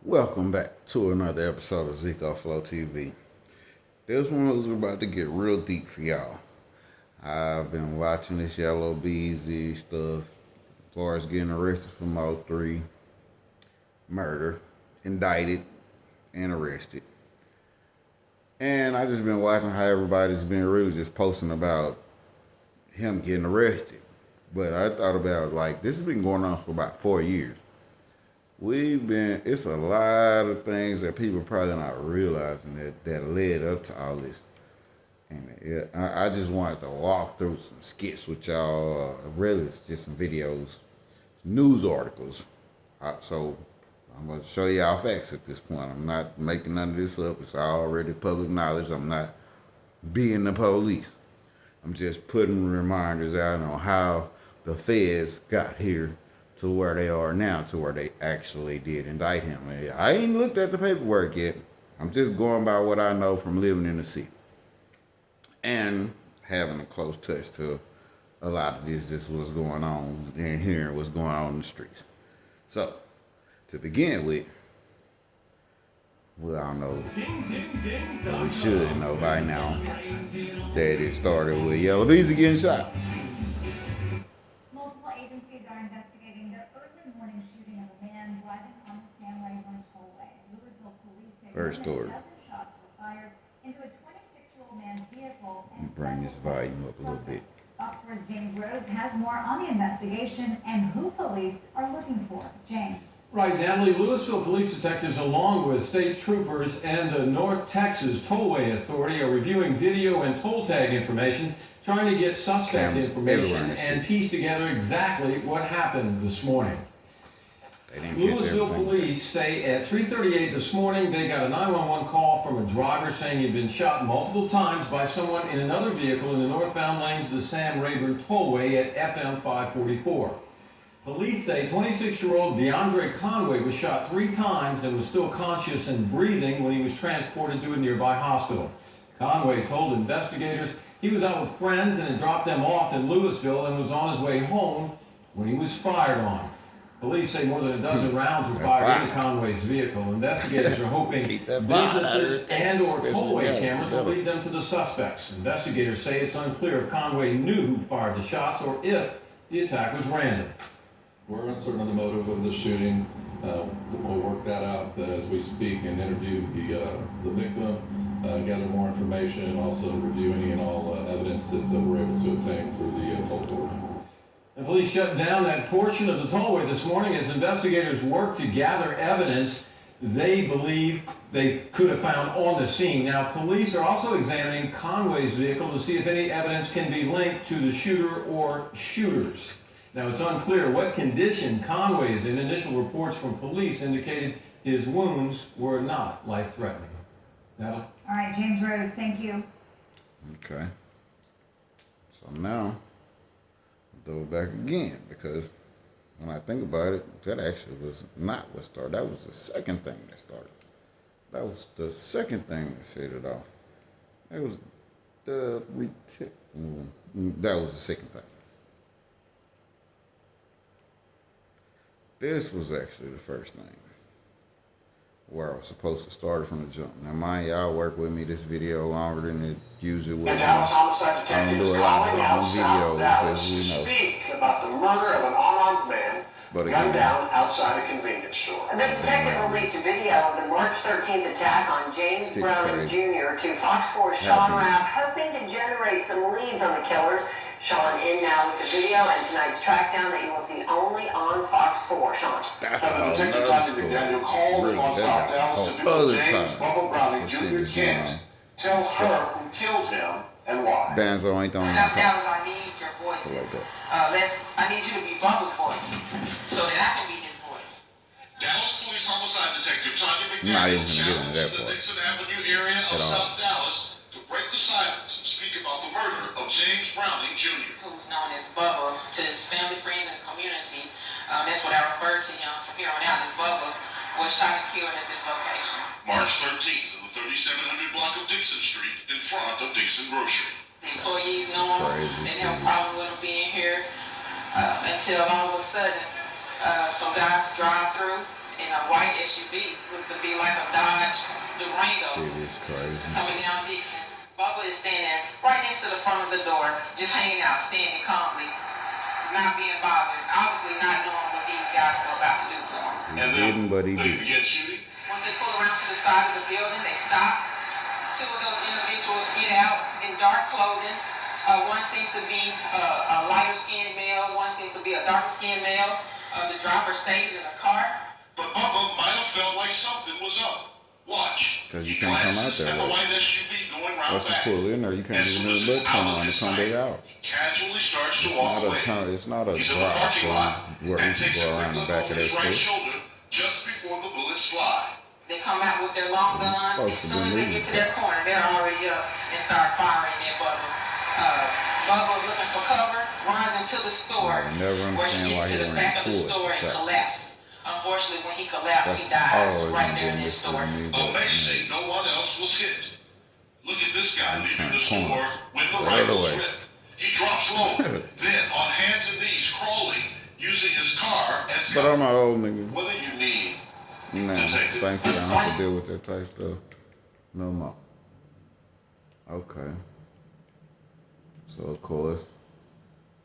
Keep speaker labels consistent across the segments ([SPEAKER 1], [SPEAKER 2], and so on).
[SPEAKER 1] Welcome back to another episode of Zico Flow TV. This one was about to get real deep for y'all. I've been watching this Yella Beezy stuff as far as getting arrested for Mo3, murder, indicted, and arrested. And I just been watching how everybody's been really just posting about him getting arrested. But I thought about this has been going on for about 4 years. It's a lot of things that people probably not realizing that led up to all this. And I just wanted to walk through some skits with y'all, really it's just some videos, news articles. So I'm going to show y'all facts at this point. I'm not making none of this up. It's already public knowledge. I'm not being the police. I'm just putting reminders out on how the feds got here to where they are now, to where they actually did indict him. I ain't looked at the paperwork yet. I'm just going by what I know from living in the city and having a close touch to a lot of this, just what's going on and hearing what's going on in the streets. So, to begin with, we all know, we should know by now, that it started with Yella Beezy getting shot.
[SPEAKER 2] Multiple agencies are investigating the early morning shooting of a man driving on the San Raymond tollway. Louisville police say
[SPEAKER 1] First story.
[SPEAKER 2] 7 shots were fired into a 26-year-old man's vehicle.
[SPEAKER 1] Bring this volume up a little bit.
[SPEAKER 2] Fox 4's James Rose has more on the investigation and who police are looking for. James.
[SPEAKER 3] Right, Natalie. Louisville police detectives, along with state troopers and the North Texas Tollway Authority, are reviewing video and toll tag information, trying to get suspect information and piece together exactly what happened this morning. Louisville police say at 3:38 this morning they got a 911 call from a driver saying he'd been shot multiple times by someone in another vehicle in the northbound lanes of the Sam Rayburn Tollway at FM 544. Police say 26-year-old DeAndre Conway was shot 3 times and was still conscious and breathing when he was transported to a nearby hospital. Conway told investigators he was out with friends and had dropped them off in Louisville and was on his way home when he was fired on. Police say more than a dozen rounds were fired into Conway's vehicle. Investigators are hoping businesses and or tollway cameras will lead them to the suspects. Investigators say it's unclear if Conway knew who fired the shots or if the attack was random.
[SPEAKER 4] We're uncertain of the motive of the shooting. We'll work that out as we speak and interview the victim, gather more information, and also review any and all evidence that we're able to obtain through the toll authority.
[SPEAKER 3] The police shut down that portion of the tollway this morning as investigators work to gather evidence they believe they could have found on the scene. Now, police are also examining Conway's vehicle to see if any evidence can be linked to the shooter or shooters. Now, it's unclear what condition Conway is in. Initial reports from police indicated his wounds were not life-threatening. Natalie?
[SPEAKER 2] All right, James Rose, thank you.
[SPEAKER 1] Okay. So now, I'll go back again, because when I think about it, that actually was not what started. That was the second thing that started. That was the second thing that set it off. That was the second thing. This was actually the first thing where I was supposed to start it from the jump. Now, mind y'all work with me this video longer than it usually would. I don't do a lot of videos, as we know.
[SPEAKER 5] Speak about the murder of an unarmed man gunned down outside a convenience store.
[SPEAKER 6] The detective released a video of the March 13th attack on James Brown Jr. to Fox 4's Sean Rapp, hoping to generate some leads on the killers. Sean in now with the video and tonight's track down that you will see only on Fox 4. Sean.
[SPEAKER 1] That's a whole other story. Really, that got a whole other time. This shit is going on.
[SPEAKER 5] Tell her who killed him and why.
[SPEAKER 1] Banzo ain't the only
[SPEAKER 7] Now,
[SPEAKER 1] time.
[SPEAKER 7] I need your voices.
[SPEAKER 1] Like
[SPEAKER 7] I need you to be Bubba's voice so that I can be his voice.
[SPEAKER 5] Dallas Police Homicide Detective Tanya
[SPEAKER 1] I'm not even
[SPEAKER 5] McDaniel
[SPEAKER 1] going to get into that
[SPEAKER 5] challenged the
[SPEAKER 1] part
[SPEAKER 5] Dixon Avenue area of South Dallas to break the silence and speak about the murder of James Browning Jr.
[SPEAKER 7] Who's known as Bubba to his family, friends, and community. That's what I refer to him from here on out as Bubba, was shot and killed at this location.
[SPEAKER 5] March 13th in the 3700 block of Dixon Street in front of Dixon Grocery.
[SPEAKER 7] The employees know him. They didn't have a problem with him being here until all of a sudden some guys drive through in a white SUV, looked to be like a Dodge Durango.
[SPEAKER 1] Shit is crazy.
[SPEAKER 7] Coming down Dixon. Bubba is standing right next to the front of the door, just hanging out, standing calmly, not being bothered, obviously not knowing what these guys were about to do to him.
[SPEAKER 1] He didn't, but he did.
[SPEAKER 5] Begin shooting.
[SPEAKER 7] Once they pull around to the side of the building, they stop. Two of those individuals get out in dark clothing. One seems to be a lighter skinned male, one seems to be a darker skinned male. The driver stays in the car.
[SPEAKER 5] But Bubba might have felt like something was up. Watch.
[SPEAKER 1] Because you can't come out there.
[SPEAKER 5] The white SUV going round
[SPEAKER 1] Once you
[SPEAKER 5] back.
[SPEAKER 1] pull in there, you can't even do but turn around and come back out.
[SPEAKER 5] Casually starts to
[SPEAKER 1] It's
[SPEAKER 5] walk
[SPEAKER 1] not
[SPEAKER 5] away.
[SPEAKER 1] a turn. It's not a
[SPEAKER 5] He's in the
[SPEAKER 1] drive
[SPEAKER 5] parking lot
[SPEAKER 1] where
[SPEAKER 5] and
[SPEAKER 1] you
[SPEAKER 5] takes
[SPEAKER 1] can
[SPEAKER 5] a
[SPEAKER 1] go around the
[SPEAKER 5] quick
[SPEAKER 1] back
[SPEAKER 5] look
[SPEAKER 1] of
[SPEAKER 5] over
[SPEAKER 1] that
[SPEAKER 5] his right
[SPEAKER 1] store.
[SPEAKER 5] shoulder just before the bullets fly.
[SPEAKER 7] They come out with their long
[SPEAKER 1] You're
[SPEAKER 7] guns.
[SPEAKER 1] supposed
[SPEAKER 7] As
[SPEAKER 1] to
[SPEAKER 7] soon
[SPEAKER 1] be
[SPEAKER 7] as they
[SPEAKER 1] moving
[SPEAKER 7] get to their
[SPEAKER 1] fast.
[SPEAKER 7] corner, they're already up and start firing at Bubba. Bubba, looking for cover, runs into the store.
[SPEAKER 1] I never
[SPEAKER 7] where he
[SPEAKER 1] understand why
[SPEAKER 7] gets
[SPEAKER 1] he
[SPEAKER 7] to the
[SPEAKER 1] ran
[SPEAKER 7] back of the
[SPEAKER 1] towards the
[SPEAKER 7] store and
[SPEAKER 1] shots.
[SPEAKER 7] collapses. Unfortunately, when he collapsed, he
[SPEAKER 1] That's
[SPEAKER 7] dies
[SPEAKER 1] always
[SPEAKER 7] right
[SPEAKER 1] gonna be
[SPEAKER 7] there
[SPEAKER 1] a
[SPEAKER 7] in his
[SPEAKER 1] mystery
[SPEAKER 7] store.
[SPEAKER 1] to me. But
[SPEAKER 5] Amazing, no one else was hit. Look at this guy leaving
[SPEAKER 1] turn
[SPEAKER 5] the store
[SPEAKER 1] corners
[SPEAKER 5] with the
[SPEAKER 1] the other
[SPEAKER 5] rifle
[SPEAKER 1] way.
[SPEAKER 5] ripped. He drops low, then on hands and knees crawling, using his car as
[SPEAKER 1] but
[SPEAKER 5] cover.
[SPEAKER 1] I'm an old nigga.
[SPEAKER 5] What do you need?
[SPEAKER 1] Nah, thankfully I don't have to deal with that type stuff no more. Okay. So of course,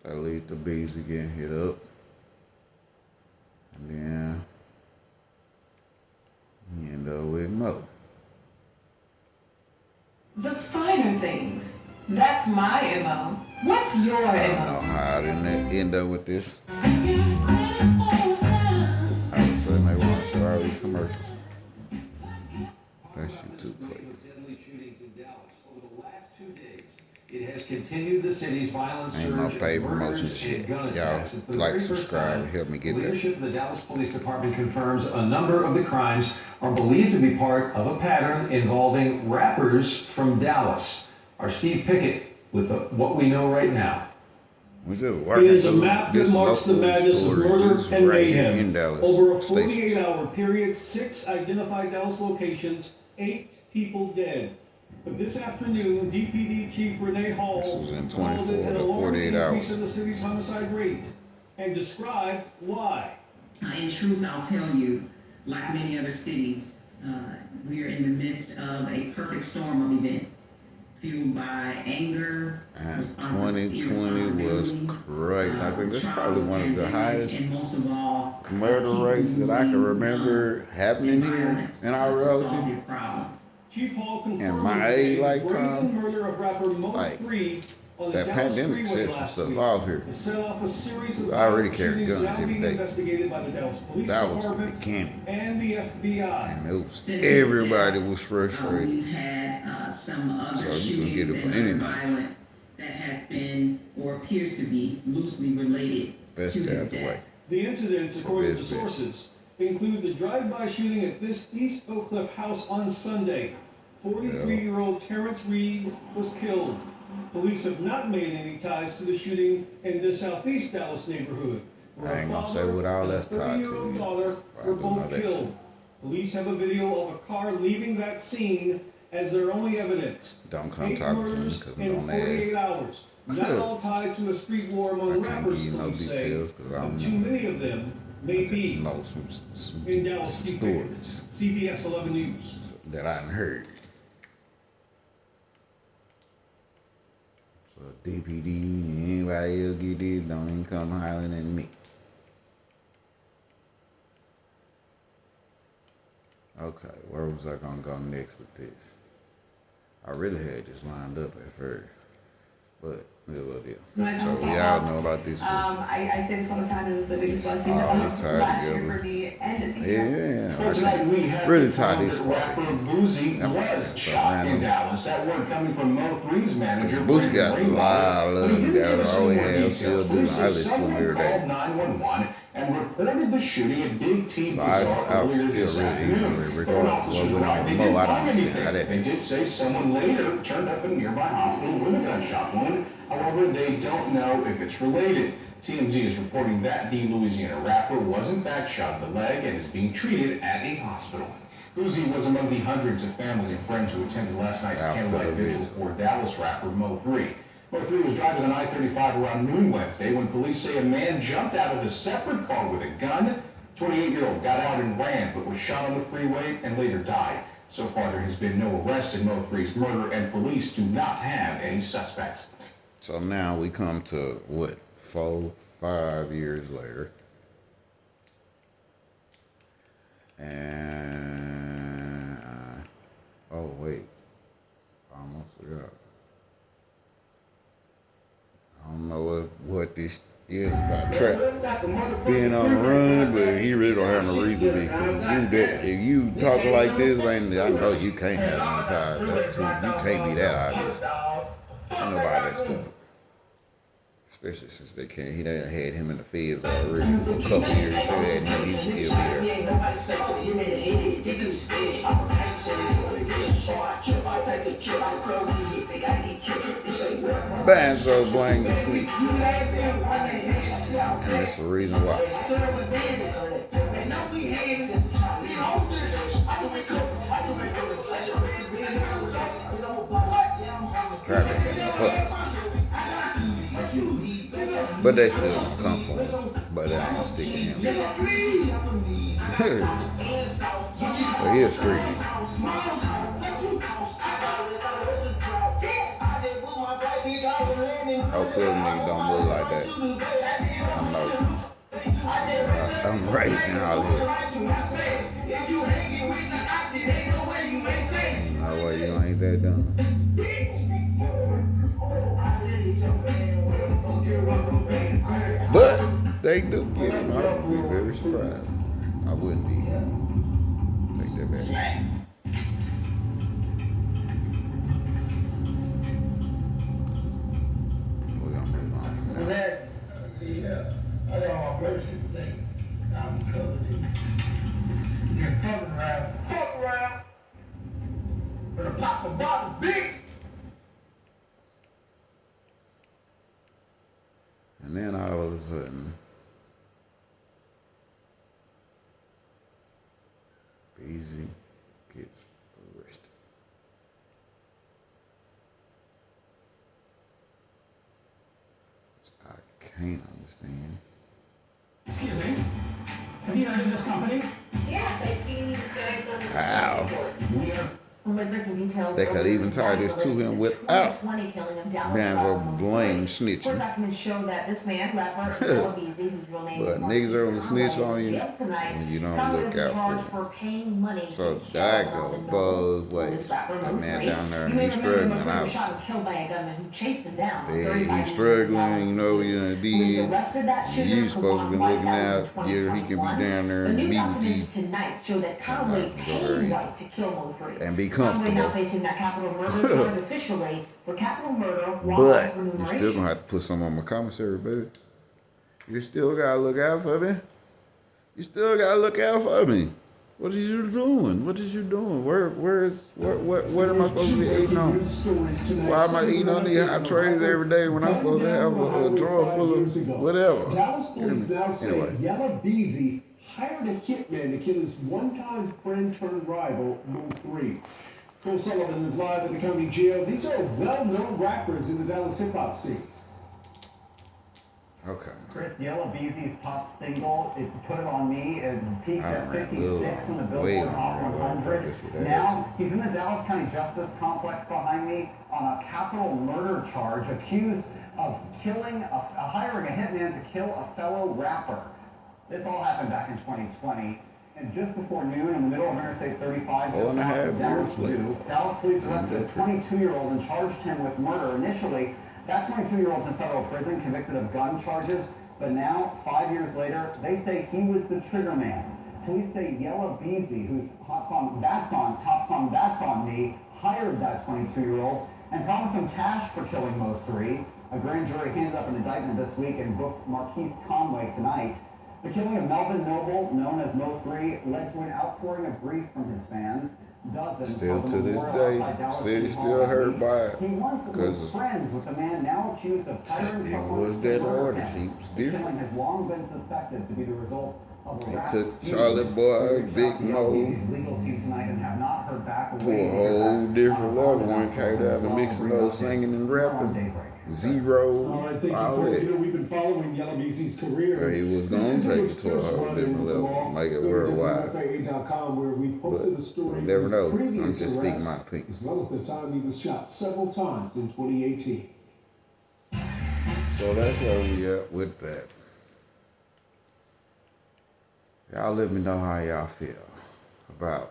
[SPEAKER 1] that leads to Beezy getting hit up. And then he end up with Mo.
[SPEAKER 8] The finer things. That's my MO. What's your
[SPEAKER 1] I don't know
[SPEAKER 8] MO?
[SPEAKER 1] how I didn't end up with this. All of a sudden they want to show all these commercials. That's YouTube for you.
[SPEAKER 3] Deadly shootings in Dallas over the last 2 days. It has continued the city's violent
[SPEAKER 1] Ain't no
[SPEAKER 3] surge,
[SPEAKER 1] paid
[SPEAKER 3] murders,
[SPEAKER 1] promotion
[SPEAKER 3] and
[SPEAKER 1] shit.
[SPEAKER 3] gun
[SPEAKER 1] Y'all
[SPEAKER 3] attacks. And for the
[SPEAKER 1] like,
[SPEAKER 3] very first
[SPEAKER 1] subscribe,
[SPEAKER 3] time,
[SPEAKER 1] help me get there.
[SPEAKER 3] leadership of the Dallas Police Department confirms a number of the crimes are believed to be part of a pattern involving rappers from Dallas. Our Steve Pickett with what we know right now.
[SPEAKER 1] We just
[SPEAKER 9] It
[SPEAKER 1] working
[SPEAKER 9] is a
[SPEAKER 1] through
[SPEAKER 9] map
[SPEAKER 1] this
[SPEAKER 9] that marks the
[SPEAKER 1] local
[SPEAKER 9] madness of
[SPEAKER 1] story.
[SPEAKER 9] murder
[SPEAKER 1] This is
[SPEAKER 9] and
[SPEAKER 1] right here
[SPEAKER 9] mayhem.
[SPEAKER 1] in Dallas.
[SPEAKER 9] Over a
[SPEAKER 1] Stations.
[SPEAKER 9] 48-hour period, 6 identified Dallas locations, 8 people dead. But this afternoon, DPD Chief Renee Hall
[SPEAKER 1] This was in
[SPEAKER 9] called
[SPEAKER 1] 24
[SPEAKER 9] it an
[SPEAKER 1] to
[SPEAKER 9] alarming
[SPEAKER 1] 48
[SPEAKER 9] increase
[SPEAKER 1] hours.
[SPEAKER 9] in the city's homicide rate and described why.
[SPEAKER 10] In truth, I'll tell you, like many other cities, we are in the midst of a perfect storm of events, fueled by anger.
[SPEAKER 1] And 2020 was crazy. I think this is probably one of the highest
[SPEAKER 10] and most of all,
[SPEAKER 1] murder rates that I can remember happening here in our reality.
[SPEAKER 9] Chief Hall
[SPEAKER 1] In
[SPEAKER 9] confirmed
[SPEAKER 1] my
[SPEAKER 9] the
[SPEAKER 1] lifetime,
[SPEAKER 9] brazen murder of rapper
[SPEAKER 1] like,
[SPEAKER 9] Mo3 on the
[SPEAKER 1] that
[SPEAKER 9] Dallas
[SPEAKER 1] pandemic
[SPEAKER 9] freeway
[SPEAKER 1] set some
[SPEAKER 9] last
[SPEAKER 1] stuff
[SPEAKER 9] week.
[SPEAKER 1] off here.
[SPEAKER 9] It set off a series of
[SPEAKER 1] I already
[SPEAKER 9] violent
[SPEAKER 1] carried
[SPEAKER 9] shootings
[SPEAKER 1] guns
[SPEAKER 9] now
[SPEAKER 1] every
[SPEAKER 9] being
[SPEAKER 1] day.
[SPEAKER 9] investigated by the Dallas Police
[SPEAKER 1] That was the
[SPEAKER 9] Department
[SPEAKER 1] beginning.
[SPEAKER 9] and the FBI.
[SPEAKER 1] And it was, everybody was frustrated.
[SPEAKER 10] We've had some other
[SPEAKER 1] So you can get it for
[SPEAKER 10] shootings and
[SPEAKER 1] anything.
[SPEAKER 10] violence that has been or appears to be loosely related
[SPEAKER 1] Best
[SPEAKER 10] to
[SPEAKER 1] stay
[SPEAKER 10] this
[SPEAKER 1] out the
[SPEAKER 10] death.
[SPEAKER 1] way.
[SPEAKER 9] The incidents, according to
[SPEAKER 1] this bit.
[SPEAKER 9] sources, include the drive-by shooting at this East Oak Cliff house on Sunday. 43-year-old Terrence Reed was killed. Police have not made any ties to the shooting in the southeast Dallas neighborhood.
[SPEAKER 1] I ain't gonna say what all that's tied to.
[SPEAKER 9] 30-year-old
[SPEAKER 1] yet.
[SPEAKER 9] daughter
[SPEAKER 1] I
[SPEAKER 9] were
[SPEAKER 1] do know
[SPEAKER 9] both
[SPEAKER 1] that
[SPEAKER 9] killed.
[SPEAKER 1] too.
[SPEAKER 9] Police have a video of a car leaving that scene as their only evidence.
[SPEAKER 1] Don't come
[SPEAKER 9] 8
[SPEAKER 1] talking to me
[SPEAKER 9] murders
[SPEAKER 1] because I'm
[SPEAKER 9] in
[SPEAKER 1] on
[SPEAKER 9] 48
[SPEAKER 1] the ass.
[SPEAKER 9] hours. Not all tied to a street war among
[SPEAKER 1] I can't
[SPEAKER 9] rappers,
[SPEAKER 1] give you no
[SPEAKER 9] police say,
[SPEAKER 1] details 'cause I
[SPEAKER 9] but
[SPEAKER 1] don't
[SPEAKER 9] too
[SPEAKER 1] know.
[SPEAKER 9] many of them
[SPEAKER 1] I
[SPEAKER 9] may
[SPEAKER 1] just
[SPEAKER 9] be.
[SPEAKER 1] know some
[SPEAKER 9] In Dallas, Steve Pickett,
[SPEAKER 1] stories
[SPEAKER 9] CBS 11 News.
[SPEAKER 1] that I done heard. So DPD, anybody else get this, don't even come hollering at me. Okay, where was I gonna go next with this? I really had this lined up at first, but it was it. So y'all know about this one.
[SPEAKER 2] I say this all the time, it was the biggest blessing
[SPEAKER 1] all
[SPEAKER 2] of
[SPEAKER 1] this tied
[SPEAKER 2] last year
[SPEAKER 1] together.
[SPEAKER 2] for me and
[SPEAKER 1] Yeah,
[SPEAKER 9] Well,
[SPEAKER 1] I
[SPEAKER 9] tonight we have
[SPEAKER 1] really
[SPEAKER 9] to
[SPEAKER 1] tie
[SPEAKER 9] find
[SPEAKER 1] this
[SPEAKER 9] that
[SPEAKER 1] part
[SPEAKER 9] rapper
[SPEAKER 1] in.
[SPEAKER 9] Boozy
[SPEAKER 1] That part
[SPEAKER 9] was
[SPEAKER 1] is so
[SPEAKER 9] shot in
[SPEAKER 1] random.
[SPEAKER 9] Dallas. That word coming from Mo3's manager.
[SPEAKER 1] Boosie got a
[SPEAKER 9] Brandon
[SPEAKER 1] lot of
[SPEAKER 9] Rainwater.
[SPEAKER 1] love
[SPEAKER 9] But he didn't
[SPEAKER 1] in
[SPEAKER 9] give us
[SPEAKER 1] Dallas.
[SPEAKER 9] any
[SPEAKER 1] Always
[SPEAKER 9] more
[SPEAKER 1] have,
[SPEAKER 9] details.
[SPEAKER 1] still do.
[SPEAKER 9] Police
[SPEAKER 1] I
[SPEAKER 9] say
[SPEAKER 1] listen to him
[SPEAKER 9] someone
[SPEAKER 1] every day.
[SPEAKER 9] called 911 and reported the shooting at Big T
[SPEAKER 1] So
[SPEAKER 9] Bazaar
[SPEAKER 1] I
[SPEAKER 9] earlier
[SPEAKER 1] still
[SPEAKER 9] this
[SPEAKER 1] really,
[SPEAKER 9] afternoon.
[SPEAKER 1] regardless of what went on with Mo, I don't understand how that
[SPEAKER 9] They did say someone later turned up at a nearby hospital with a gunshot wound. However, they don't know if it's related. TMZ is reporting that the Louisiana rapper was in fact shot in the leg and is being treated at a hospital. Boozy was among the hundreds of family and friends who attended last night's candlelight vigil for Dallas rapper Mo3. Mo3 was driving on I-35 around noon Wednesday when police say a man jumped out of a separate car with a gun, 28-year-old got out and ran, but was shot on the freeway and later died. So far, there has been no arrest in Mo3's murder, and police do not have any suspects.
[SPEAKER 1] So now we come to what, 5 years later, and oh wait, I almost forgot. I don't know what this is about Trap being on the run, but he really don't have no reason to be. Because if you talking like this, I know you can't have no time. That's too. You can't be that obvious. Ain't nobody that stupid. Especially since they can't. He done had him in the feds already for a couple years. They had him. He would still be there. Banzo blame the snitch. And that's the reason why. Try to get no fucks. But they still gonna come for him. But they ain't gonna stick to him. So he a street nigga. Oh, club nigga don't look like that. I know. I'm raised in Hollywood. Ain't no way you ain't that dumb. But they do get him. I would be very surprised. I wouldn't be. Take that back. We're gonna move on from that.
[SPEAKER 11] Yeah, I got my mercy today. I'm covered in. You're fucking around. Fuck around. Better pop some bottles, bitch.
[SPEAKER 1] And then all of a sudden, Beezy gets arrested. Which I can't understand.
[SPEAKER 11] Excuse me. Have you heard of this company?
[SPEAKER 2] Yes, I see you guys on the
[SPEAKER 1] How?
[SPEAKER 8] Details
[SPEAKER 1] They could even tie this to him without Banzo blame
[SPEAKER 8] Court
[SPEAKER 1] snitching.
[SPEAKER 8] documents show that this man, rapper Yella Beezy, whose real name
[SPEAKER 1] But
[SPEAKER 8] is
[SPEAKER 1] niggas are gonna snitch on you when you don't look out for them. So that go both ways. That man down there, he's struggling out. He's struggling, you know, you supposed to be looking out. Yeah, he can be down there and be with these. And be comfortable.
[SPEAKER 8] Now facing that capital murder charge officially for capital murder.
[SPEAKER 1] But you still gonna have to put some on my commissary, baby. You still gotta look out for me. You still gotta look out for me. What is you doing? What is you doing? What am I supposed to be eating on? Why am I eating on these hot trays every day when I'm supposed to have a drawer full of whatever?
[SPEAKER 12] Dallas police now say
[SPEAKER 1] Anyway.
[SPEAKER 12] Yella Beezy hired a hitman to kill his one-time friend turned rival, Mo3. Cole Sullivan is live at the county jail. These are well-known rappers in the Dallas hip-hop scene.
[SPEAKER 1] Okay.
[SPEAKER 13] Chris, Yella Beezy's top single, it Put It On Me, it peaked at 56 on the Billboard Hot 100. Now, he's in the Dallas County Justice Complex behind me on a capital murder charge, accused of hiring a hitman to kill a fellow rapper. This all happened back in 2020. And just before noon, in the middle of Interstate 35, Dallas police arrested a 22-year-old and charged him with murder. Initially, that 22-year-old's in federal prison, convicted of gun charges. But now, 5 years later, they say he was the trigger man. Police say Yella Beezy, whose Tops on That's On Me, hired that 22-year-old and promised him cash for killing Mo3. A grand jury handed up an indictment this week and booked Marquise Conway tonight. The killing of Melvin Noble, known as Mo3, led to an outpouring of grief from his fans.
[SPEAKER 1] Still to this day, city still hurt by it. Because
[SPEAKER 13] friends with the man now accused of hiring
[SPEAKER 1] it was that artist. He was different.
[SPEAKER 13] Killing has long been suspected to be the result of a
[SPEAKER 1] They took Charlie Boy, Big Mo, to a whole different level when it came down to mixing those singing and rapping. zero,
[SPEAKER 12] All right, thank you,
[SPEAKER 1] all
[SPEAKER 12] Court.
[SPEAKER 1] that.
[SPEAKER 12] You know, we've been following Yella Beezy's career.
[SPEAKER 1] Well, he was
[SPEAKER 12] This
[SPEAKER 1] going to
[SPEAKER 12] isn't
[SPEAKER 1] take
[SPEAKER 12] his
[SPEAKER 1] it to a
[SPEAKER 12] first
[SPEAKER 1] whole
[SPEAKER 12] run-in
[SPEAKER 1] different
[SPEAKER 12] with the
[SPEAKER 1] level,
[SPEAKER 12] law.
[SPEAKER 1] make it
[SPEAKER 12] Go to
[SPEAKER 1] worldwide.
[SPEAKER 12] WFAA.com, where we posted a
[SPEAKER 1] But
[SPEAKER 12] story
[SPEAKER 1] you never
[SPEAKER 12] of
[SPEAKER 1] know.
[SPEAKER 12] his previous
[SPEAKER 1] I'm just speaking
[SPEAKER 12] arrests,
[SPEAKER 1] my opinion.
[SPEAKER 12] as well as the time he was shot several times in 2018.
[SPEAKER 1] So that's where we at with that. Y'all let me know how y'all feel about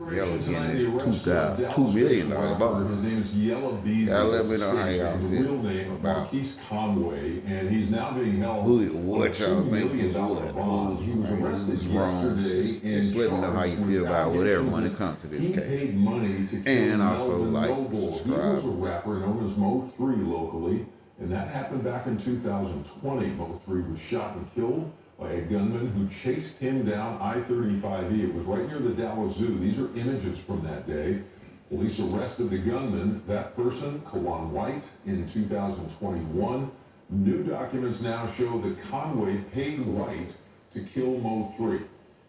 [SPEAKER 1] Yella getting this $2 million bond.
[SPEAKER 4] His name is Yella Beezy.
[SPEAKER 1] Y'all let me know how y'all
[SPEAKER 4] The
[SPEAKER 1] feel
[SPEAKER 4] real name
[SPEAKER 1] about
[SPEAKER 4] Marquise Conway, and he's now being held
[SPEAKER 1] what y'all think was what,
[SPEAKER 4] bond. He was arrested
[SPEAKER 1] who's wrong.
[SPEAKER 4] yesterday.
[SPEAKER 1] Just let me know how you feel about whatever when it comes to this
[SPEAKER 4] he
[SPEAKER 1] case.
[SPEAKER 4] paid money to kill
[SPEAKER 1] And also
[SPEAKER 4] Melvin
[SPEAKER 1] like,
[SPEAKER 4] Noble. He was
[SPEAKER 1] subscribe.
[SPEAKER 4] a rapper known as Mo3 locally, and that happened back in 2020. Mo3 was shot and killed by a gunman who chased him down I-35E. It was right near the Dallas Zoo. These are images from that day. Police arrested the gunman, that person, Kawan White, in 2021. New documents now show that Conway paid White to kill Mo3.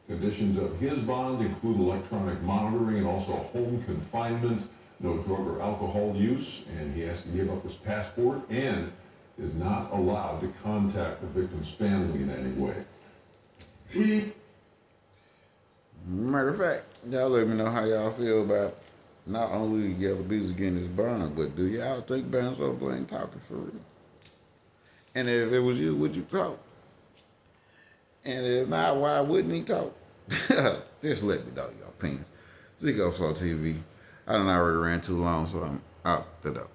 [SPEAKER 4] Conditions of his bond include electronic monitoring and also home confinement, no drug or alcohol use, and he has to give up his passport and is not allowed to contact the victim's family in any way.
[SPEAKER 1] Matter of fact, y'all let me know how y'all feel about not only Yella Beezy getting his bond, but do y'all think Bands Over ain't talking for real? And if it was you, would you talk? And if not, why wouldn't he talk? Just let me know your opinions. Zico Flow TV. I done already ran too long, so I'm out the door.